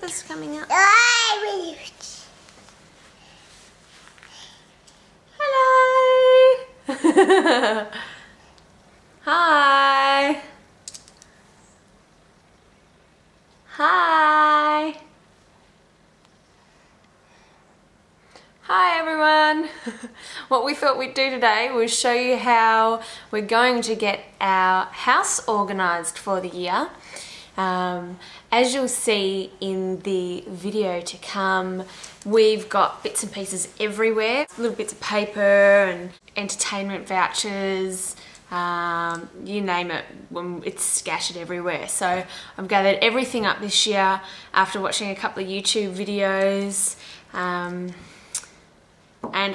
papers coming up. Hello. Hi. Hi. Hi everyone. What we thought we'd do today was show you how we're going to get our house organised for the year. As you'll see in the video to come, we've got bits and pieces everywhere. Little bits of paper and entertainment vouchers, you name it, it's scattered everywhere. So I've gathered everything up this year after watching a couple of YouTube videos. And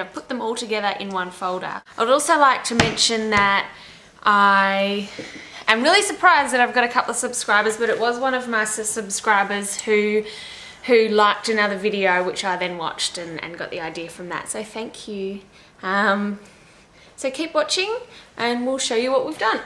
I've put them all together in one folder. I would also like to mention that I am really surprised that I've got a couple of subscribers, but it was one of my subscribers who liked another video, which I then watched and got the idea from that. So thank you. So keep watching and we'll show you what we've done.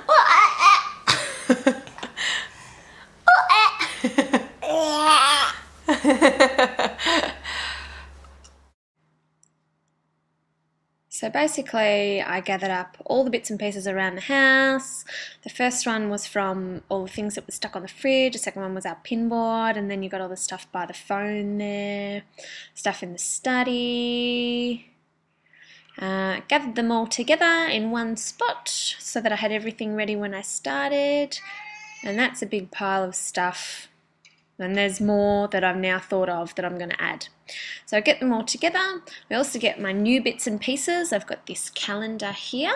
So basically I gathered up all the bits and pieces around the house. The first one was from all the things that were stuck on the fridge, the second one was our pin board, and then you got all the stuff by the phone there, stuff in the study. Gathered them all together in one spot so that I had everything ready when I started, and that's a big pile of stuff. And there's more that I've now thought of that I'm going to add. So I get them all together. I also get my new bits and pieces. I've got this calendar here.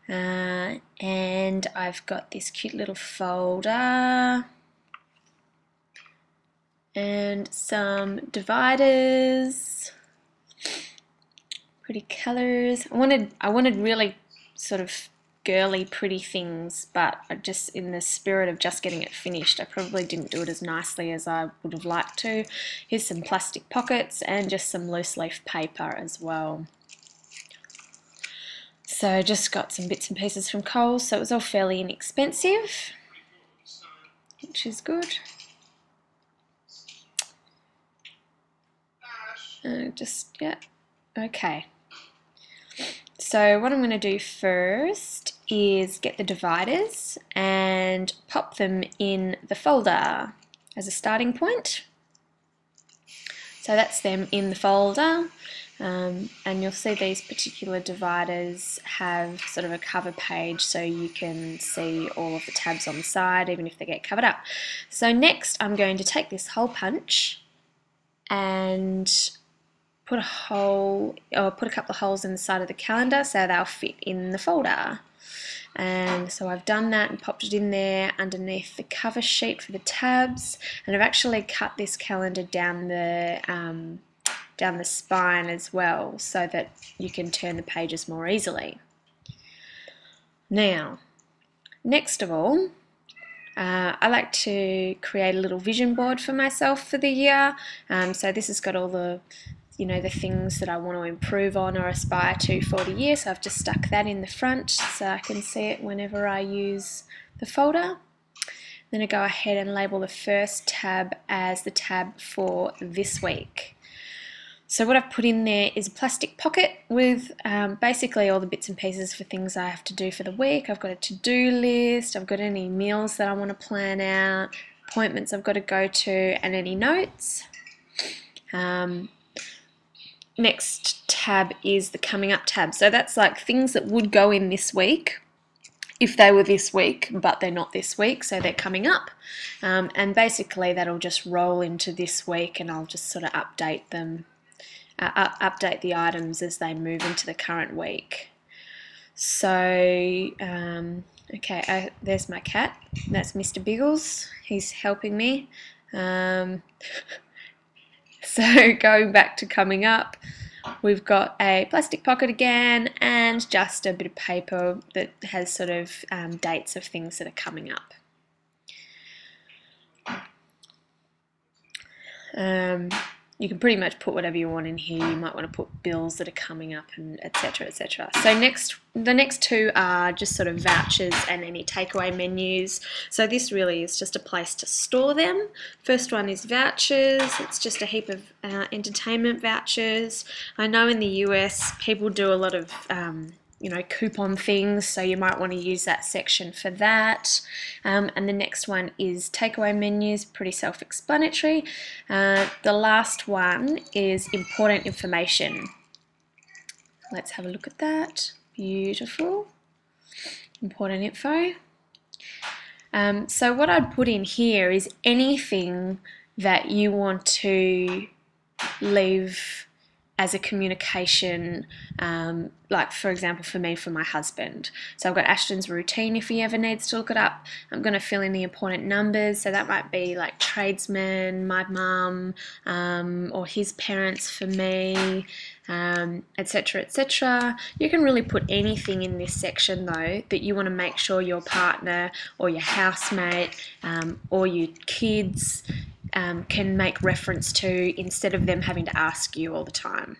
And I've got this cute little folder. And some dividers. Pretty colours. I wanted really sort of girly pretty things, but I just, in the spirit of just getting it finished, I probably didn't do it as nicely as I would have liked to. Here's some plastic pockets and just some loose leaf paper as well. So just got some bits and pieces from Coles, so it was all fairly inexpensive, which is good. Yeah, okay. So what I'm going to do first is get the dividers and pop them in the folder as a starting point. So that's them in the folder, and you'll see these particular dividers have sort of a cover page so you can see all of the tabs on the side even if they get covered up. So next I'm going to take this hole punch and put a couple of holes in the side of the calendar so they'll fit in the folder. And so I've done that and popped it in there underneath the cover sheet for the tabs, and I've actually cut this calendar down the spine as well so that you can turn the pages more easily. Now, next of all, I like to create a little vision board for myself for the year. So this has got all the the things that I want to improve on or aspire to for the year. So I've just stuck that in the front so I can see it whenever I use the folder. Then I go ahead and label the first tab as the tab for this week. So what I've put in there is a plastic pocket with basically all the bits and pieces for things I have to do for the week. I've got a to-do list, I've got any meals that I want to plan out, appointments I've got to go to, and any notes. Next tab is the coming up tab. So that's like things that would go in this week if they were this week, but they're not this week, so they're coming up. And basically that'll just roll into this week and I'll just sort of update them, update the items as they move into the current week. So, okay, there's my cat. That's Mr. Biggles. He's helping me. So going back to coming up, we've got a plastic pocket again and just a bit of paper that has sort of dates of things that are coming up. you can pretty much put whatever you want in here. You might want to put bills that are coming up and etc, etc. So the next two are just sort of vouchers and any takeaway menus. So this really is just a place to store them. First one is vouchers. It's just a heap of entertainment vouchers. I know in the US people do a lot of you know, coupon things, so you might want to use that section for that. And the next one is takeaway menus, pretty self-explanatory. The last one is important information. Let's have a look at that. Beautiful. Important info. So what I'd put in here is anything that you want to leave as a communication, like for example for me, for my husband. So I've got Ashton's routine if he ever needs to look it up. I'm going to fill in the important numbers, so that might be like tradesmen, my mum, or his parents for me, etc, etc. You can really put anything in this section though that you want to make sure your partner or your housemate or your kids can make reference to, instead of them having to ask you all the time.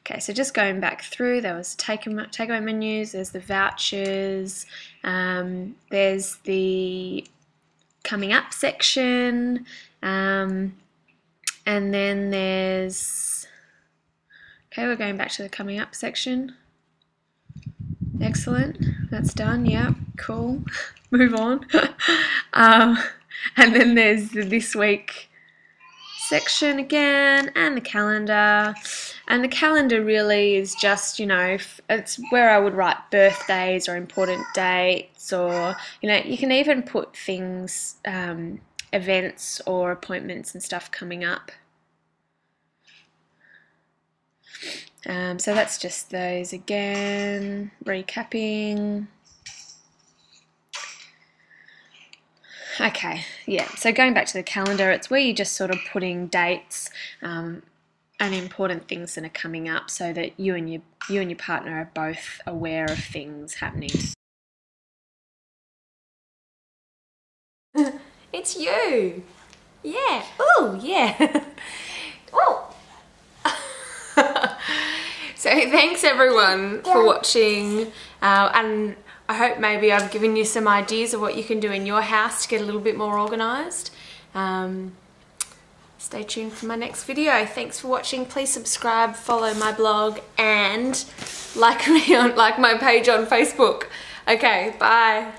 Okay, so just going back through, there was takeaway menus, there's the vouchers, there's the coming up section, and then there's, okay, we're going back to the coming up section. Excellent, that's done, yeah, cool, move on. And then there's the this week section again, and the calendar. And the calendar really is just, you know, it's where I would write birthdays or important dates, or, you know, you can even put things, events or appointments and stuff coming up. So that's just those again, recapping. Okay, yeah, so going back to the calendar, it's where you're just sort of putting dates and important things that are coming up, so that you and your partner are both aware of things happening. It's you! Yeah, oh yeah! Oh! So thanks everyone for watching, and I hope maybe I've given you some ideas of what you can do in your house to get a little bit more organised. Stay tuned for my next video. Thanks for watching. Please subscribe, follow my blog, and like my page on Facebook. Okay, bye.